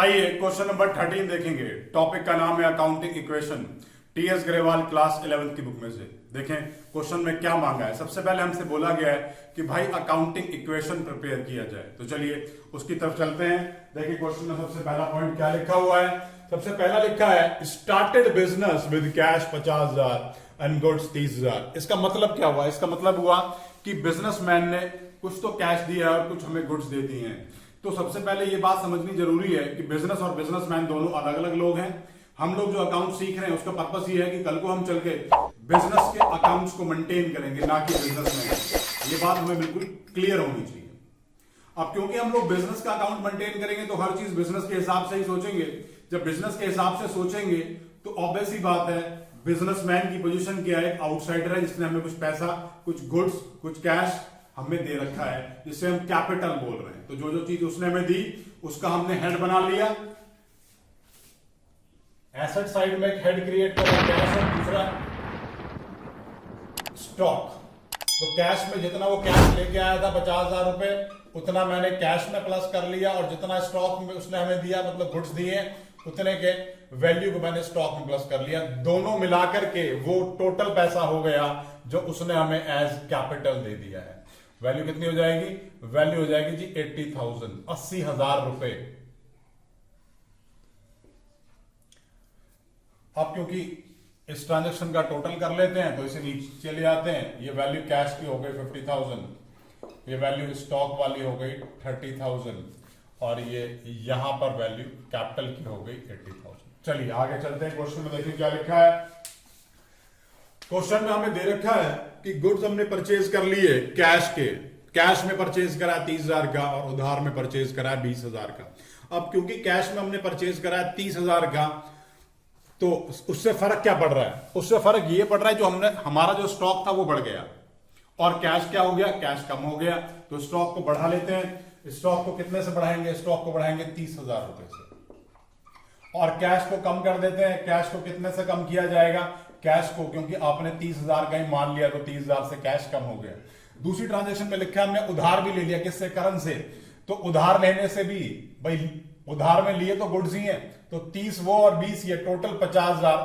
आइए question number 13 देखेंगे। Topic का नाम है accounting equation, TS Grewal class 11 की बुक में से। देखें क्वेश्चन में क्या मांगा है। सबसे पहले हमसे बोला गया है कि भाई अकाउंटिंग इक्वेशन प्रिपेयर किया जाए, तो चलिए उसकी तरफ चलते हैं। देखिए क्वेश्चन में सबसे पहला पॉइंट क्या लिखा हुआ है। सबसे पहला लिखा है started business with cash 50,000 and goods 30,000। इसका मतलब क्या हुआ? इसका मतलब हुआ कि बिजनेसमैन ने कुछ तो कैश दिया है और कुछ हमें गुड्स दे दिए हैं। तो सबसे पहले ये बात समझनी जरूरी है कि बिजनेस और बिजनेसमैन दोनों अलग अलग लोग हैं। हम लोग जो अकाउंट सीख रहे हैं उसका पर्पस ये है कि कल को हम चल के बिजनेस के अकाउंट्स को मेंटेन करेंगे, ना कि बिजनेसमैन। ये बात हमें बिल्कुल क्लियर होनी चाहिए। अब क्योंकि हम लोग बिजनेस का अकाउंट मेंटेन करेंगे तो हर चीज बिजनेस के हिसाब से ही सोचेंगे। जब बिजनेस के हिसाब से सोचेंगे तो ऑब्वियस ही बात है, बिजनेसमैन की पोजीशन क्या है? आउटसाइडर है, जिसने हमें कुछ पैसा, कुछ गुड्स, कुछ कैश हमें दे रखा है, जिसे हम कैपिटल बोल रहे हैं। तो जो जो चीज उसने हमें दी उसका हमने हेड बना लिया। एसेट साइड में एक हेड क्रिएट करा, कैश और दूसरा स्टॉक। तो कैश में जितना वो कैश लेके आया था 50,000 रुपए, उतना मैंने कैश में प्लस कर लिया, और जितना स्टॉक में उसने हमें दिया, मतलब गुड्स दिए, उतने के वैल्यू को मैंने स्टॉक में प्लस कर लिया। दोनों मिलाकर के वो टोटल पैसा हो गया जो उसने हमें एज कैपिटल दे दिया है। वैल्यू कितनी हो जाएगी? वैल्यू हो जाएगी जी 80,000, 80,000 रुपए। अब क्योंकि इस ट्रांजेक्शन का टोटल कर लेते हैं तो इसे नीचे चले आते हैं। ये वैल्यू कैश की हो गई 50,000, ये वैल्यू स्टॉक वाली हो गई 30,000, और ये यहां पर वैल्यू कैपिटल की हो गई 80,000। चलिए आगे चलते हैं। क्वेश्चन में देखिए क्या लिखा है। क्वेश्चन में हमें दे रखा है कि गुड्स हमने परचेज कर लिए कैश में परचेज करा 30,000 का, और उधार में परचेज करा 20,000 का। अब क्योंकि कैश में हमने परचेज करा 30,000 का, तो उससे फर्क क्या पड़ रहा है? उससे फर्क ये पड़ रहा है जो हमारा जो स्टॉक था वो बढ़ गया, और कैश क्या हो गया? कैश कम हो गया। तो स्टॉक को बढ़ा लेते हैं। स्टॉक को कितने से बढ़ाएंगे? स्टॉक को बढ़ाएंगे 30,000 रुपए से। और कैश को कम कर देते हैं। कैश को कितने से कम किया जाएगा? कैश को, क्योंकि आपने 30,000 का ही मान लिया तो 30,000 से कैश कम हो गया। दूसरी ट्रांजेक्शन में लिखा है हमने उधार भी ले लिया। किससे? करंट से। तो उधार लेने से भी भाई, उधार में लिए तो गुड्स ही है, तो 30 वो और 20 ये, टोटल 50,000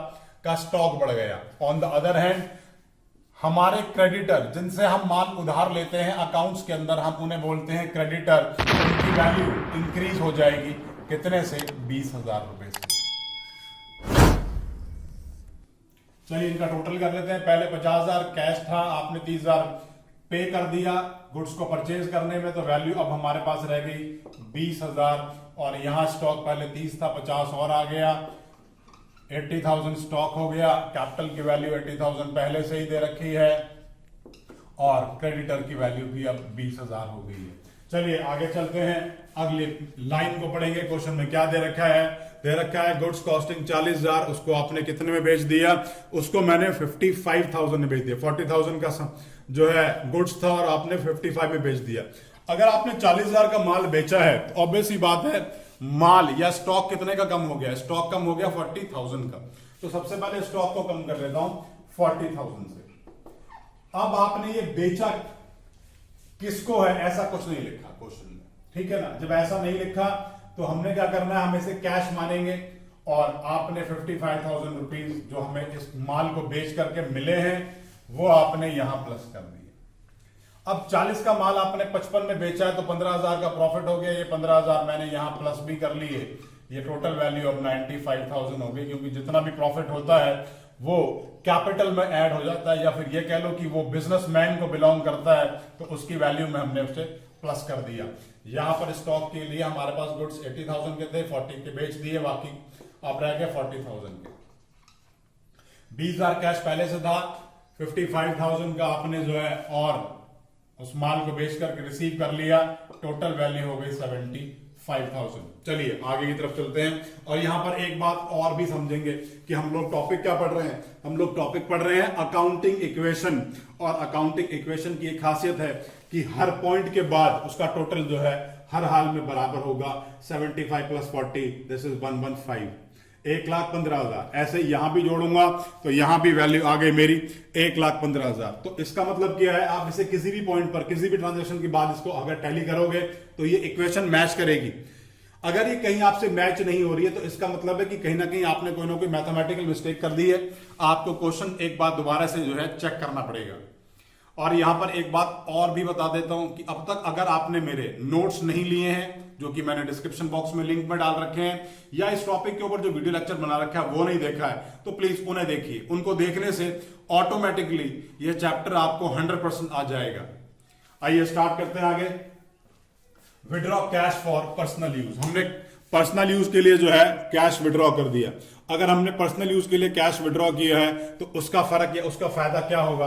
का स्टॉक बढ़ गया। ऑन द अदर हैंड हमारे क्रेडिटर, जिनसे हम माल उधार लेते हैं अकाउंट्स के अंदर, हम उन्हें बोलते हैं क्रेडिटर। उनकी वैल्यू इंक्रीज हो जाएगी कितने से? 20,000 रुपए से। चलिए इनका टोटल कर लेते हैं। पहले 50,000 कैश था, आपने 30,000 पे कर दिया गुड्स को परचेज करने में, तो वैल्यू अब हमारे पास रह गई 20,000, और यहां स्टॉक पहले 30 था, 50 और आ गया, 80,000 स्टॉक हो गया। कैपिटल की वैल्यू 80,000 पहले से ही दे रखी है, और क्रेडिटर की वैल्यू भी अब 20,000 हो गई है। चलिए आगे चलते हैं, अगले लाइन को पढ़ेंगे। क्वेश्चन में क्या दे रखा है? दे रखा है गुड्स कॉस्टिंग 40,000, उसको आपने कितने में बेच दिया? उसको मैंने 55,000 में बेच दिया। 40,000 का जो है गुड्स था और आपने 55 में बेच दिया। अगर आपने 40,000 का माल बेचा है तो ऑब्वियस ही बात है, माल या स्टॉक कितने का कम हो गया? स्टॉक कम हो गया 40,000 का। तो सबसे पहले स्टॉक को कम कर लेता हूं 40,000 से। अब आपने ये बेचा किसको है? ऐसा कुछ नहीं लिखा क्वेश्चन में, ठीक है ना। जब ऐसा नहीं लिखा तो हमने क्या करना है? हम इसे कैश मानेंगे, और आपने 55,000 रुपीज जो हमें इस माल को बेच करके मिले हैं वो आपने यहां प्लस कर दिए। अब 40 का माल आपने 55 में बेचा है तो 15,000 का प्रॉफिट हो गया। ये 15,000 मैंने यहां प्लस भी कर लिए। ये टोटल वैल्यू अब 95,000 हो गई, क्योंकि जितना भी प्रॉफिट होता है वो कैपिटल में ऐड हो जाता है, या फिर ये कह लो कि वो बिजनेसमैन को बिलोंग करता है, तो उसकी वैल्यू में हमने उसे प्लस कर दिया। यहां पर स्टॉक के लिए हमारे पास गुड्स 80,000 के थे, 40 के बेच दिए, बाकी अब रह गए 40,000 के। 20,000 कैश पहले से था, 55,000 का आपने जो है और उस माल को बेच करके रिसीव कर लिया, टोटल वैल्यू हो गई 75,000। चलिए आगे की तरफ चलते हैं, और यहां पर एक बात और भी समझेंगे कि हम लोग टॉपिक क्या पढ़ रहे हैं। हम लोग टॉपिक पढ़ रहे हैं अकाउंटिंग इक्वेशन, और अकाउंटिंग इक्वेशन की एक खासियत है कि हर पॉइंट के बाद उसका टोटल जो है हर हाल में बराबर होगा। 75 + 40 दिस इज 115, 1,15,000। ऐसे यहां भी जोड़ूंगा तो यहां भी वैल्यू आ गई मेरी 1,15,000। तो इसका मतलब क्या है? आप इसे किसी भी पॉइंट पर, किसी भी ट्रांजेक्शन के बाद इसको अगर टैली करोगे तो ये इक्वेशन मैच करेगी। अगर ये कहीं आपसे मैच नहीं हो रही है तो इसका मतलब है कि कहीं ना कहीं आपने कोई ना कोई मैथमेटिकल मिस्टेक कर दी है। आपको क्वेश्चन एक बार दोबारा से जो है चेक करना पड़ेगा। और यहां पर एक बात और भी बता देता हूं कि अब तक अगर आपने मेरे नोट्स नहीं लिए हैं, जो कि मैंने डिस्क्रिप्शन बॉक्स में लिंक में डाल रखे हैं, या इस टॉपिक के ऊपर जो वीडियो लेक्चर बना रखा है वो नहीं देखा है, तो प्लीज उन्हें देखिए। उनको देखने से ऑटोमेटिकली ये चैप्टर आपको 100% आ जाएगा। आइए स्टार्ट करते हैं आगे। Withdraw cash for personal use. हमने पर्सनल यूज के लिए जो है कैश विड्रॉ कर दिया। अगर हमने पर्सनल यूज के लिए कैश विड्रॉ किया है तो उसका फर्क या उसका फायदा क्या होगा?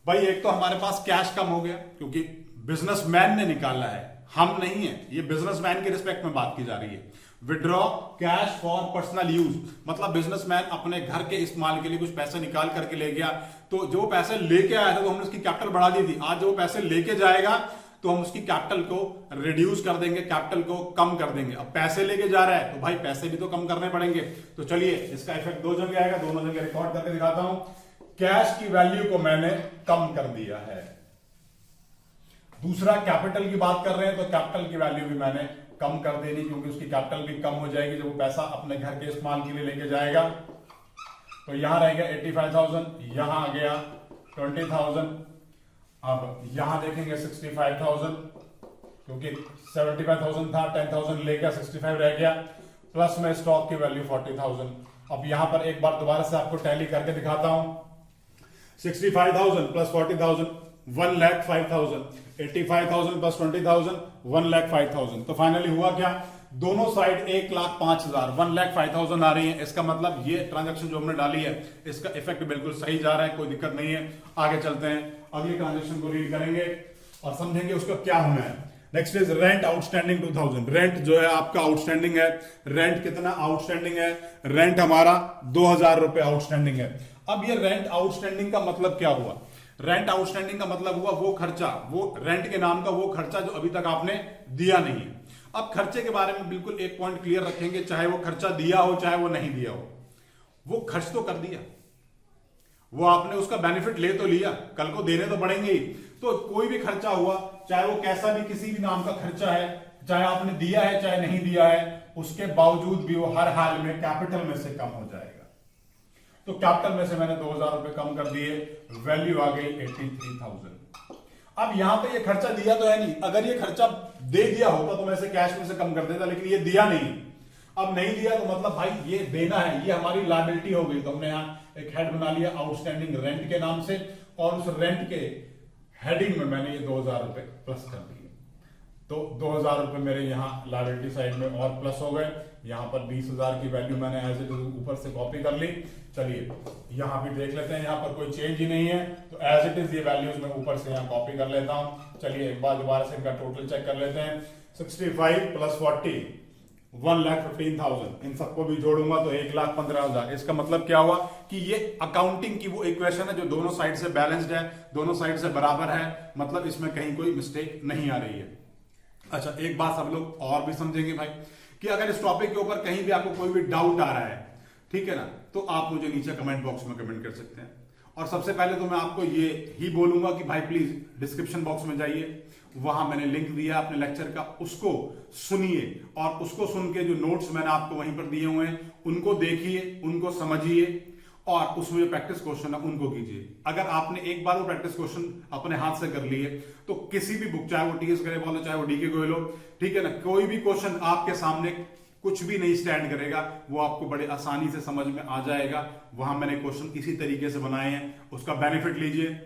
भाई एक तो हमारे पास कैश कम हो गया क्योंकि बिजनेसमैन ने निकाला है, हम नहीं है। ये बिजनेसमैन के रिस्पेक्ट में बात की जा रही है। Withdraw cash for personal use मतलब बिजनेसमैन अपने घर के इस्तेमाल के लिए कुछ पैसे निकाल करके ले गया, तो जो पैसे लेके आया था तो हमने उसकी कैपिटल बढ़ा दी थी। आज जो पैसे लेके जाएगा तो हम उसकी कैपिटल को रिड्यूस कर देंगे, कैपिटल को कम कर देंगे। अब पैसे लेके जा रहा है तो भाई पैसे भी तो कम करने पड़ेंगे। तो चलिए इसका इफेक्ट दो जगह आएगा, दोनों जगह रिकॉर्ड करके दिखाता हूं। कैश की वैल्यू को मैंने कम कर दिया है। दूसरा कैपिटल की बात कर रहे हैं तो कैपिटल की वैल्यू भी मैंने कम कर देनी, क्योंकि उसकी कैपिटल भी कम हो जाएगी जब वो पैसा अपने घर के इस्तेमाल के लिए लेके जाएगा। तो यहां रह गया 85,000, यहां आ गया 20,000। अब यहां देखेंगे 65,000, क्योंकि 75,000 था, 10,000 ले गया, 65 रह गया। प्लस में स्टॉक की वैल्यू 40,000। अब यहां पर एक बार दोबारा से आपको टैली करके दिखाता हूं। 65,000 प्लस 40,000 1,05,000, 85,000 प्लस 20,000 1,05,000। तो फाइनली हुआ क्या? दोनों साइड 1,05,000 1,05,000 आ रही है। इसका मतलब ये ट्रांजैक्शन जो हमने डाली है इसका इफेक्ट बिल्कुल सही जा रहा है, कोई दिक्कत नहीं है। आगे चलते हैं, अगली ट्रांजैक्शन को रीड करेंगे और समझेंगे उसका क्या होना है। Next is rent outstanding 2,000। Rent जो है आपका आउटस्टैंडिंग है। रेंट कितना आउटस्टैंडिंग है? रेंट हमारा 2,000 रुपए आउटस्टैंडिंग है। अब ये रेंट आउटस्टैंडिंग का मतलब क्या हुआ? रेंट आउटस्टैंडिंग का मतलब हुआ वो खर्चा, वो रेंट के नाम का वो खर्चा जो अभी तक आपने दिया नहीं है। अब खर्चे के बारे में बिल्कुल एक पॉइंट क्लियर रखेंगे, चाहे वो खर्चा दिया हो चाहे वो नहीं दिया हो, वो खर्च तो कर दिया, वो आपने उसका बेनिफिट ले तो लिया, कल को देने तो पड़ेंगे ही। तो कोई भी खर्चा हुआ, चाहे वो कैसा भी किसी भी नाम का खर्चा है, चाहे आपने दिया है चाहे नहीं दिया है, उसके बावजूद भी वो हर हाल में कैपिटल में से कम हो जाएगा। तो कैपिटल में से मैंने 2,000 रुपए कम कर दिए, वैल्यू आ गई 83,000। अब यहां पे ये खर्चा दिया तो है नहीं, अगर ये खर्चा दे दिया होता तो मैं इसे कैश में से कम कर देता, लेकिन ये दिया नहीं। अब नहीं दिया तो मतलब भाई ये देना है, ये हमारी लायबिलिटी हो गई। तो हमने यहां एक हेड बना लिया आउटस्टैंडिंग रेंट के नाम से, और उस रेंट के हेडिंग में मैंने ये 2,000 रुपए प्लस कर दिए। तो 2,000 रुपए मेरे यहाँ लायबिलिटी साइड में और प्लस हो गए। यहाँ पर 20,000 की वैल्यू मैंने एज इट इज ऊपर से कॉपी कर ली। चलिए यहाँ भी देख लेते हैं, यहाँ पर कोई चेंज ही नहीं है, तो एज इट इज ये वैल्यूज मैं ऊपर से यहाँ कॉपी कर लेता हूँ। चलिए एक बार दोबारा से इनका टोटल चेक कर लेते हैं। 65 प्लस 40 1,15,000, इन सबको भी जोड़ूंगा तो 1,15,000। इसका मतलब क्या हुआ कि ये अकाउंटिंग की वो इक्वेशन है जो दोनों साइड से बैलेंस्ड है, दोनों साइड से बराबर है, मतलब इसमें कहीं कोई मिस्टेक नहीं आ रही है। अच्छा एक बात सब लोग और भी समझेंगे भाई, कि अगर इस टॉपिक के ऊपर कहीं भी आपको कोई भी डाउट आ रहा है, ठीक है ना, तो आप मुझे नीचे कमेंट बॉक्स में कमेंट कर सकते हैं। और सबसे पहले तो मैं आपको ये ही बोलूंगा कि भाई प्लीज डिस्क्रिप्शन बॉक्स में जाइए, वहां मैंने लिंक दिया अपने लेक्चर का, उसको सुनिए, और उसको सुन के जो नोट्स मैंने आपको वहीं पर दिए हुए हैं उनको देखिए, उनको समझिए, और उसमें जो प्रैक्टिस क्वेश्चन है उनको कीजिए। अगर आपने एक बार वो प्रैक्टिस क्वेश्चन अपने हाथ से कर लिए तो किसी भी बुक, चाहे वो टीएस ग्रेवाल हो चाहे वो डीके गोयल हो, ठीक है ना, कोई भी क्वेश्चन आपके सामने कुछ भी नहीं स्टैंड करेगा, वो आपको बड़े आसानी से समझ में आ जाएगा। वहां मैंने क्वेश्चन इसी तरीके से बनाए हैं, उसका बेनिफिट लीजिए।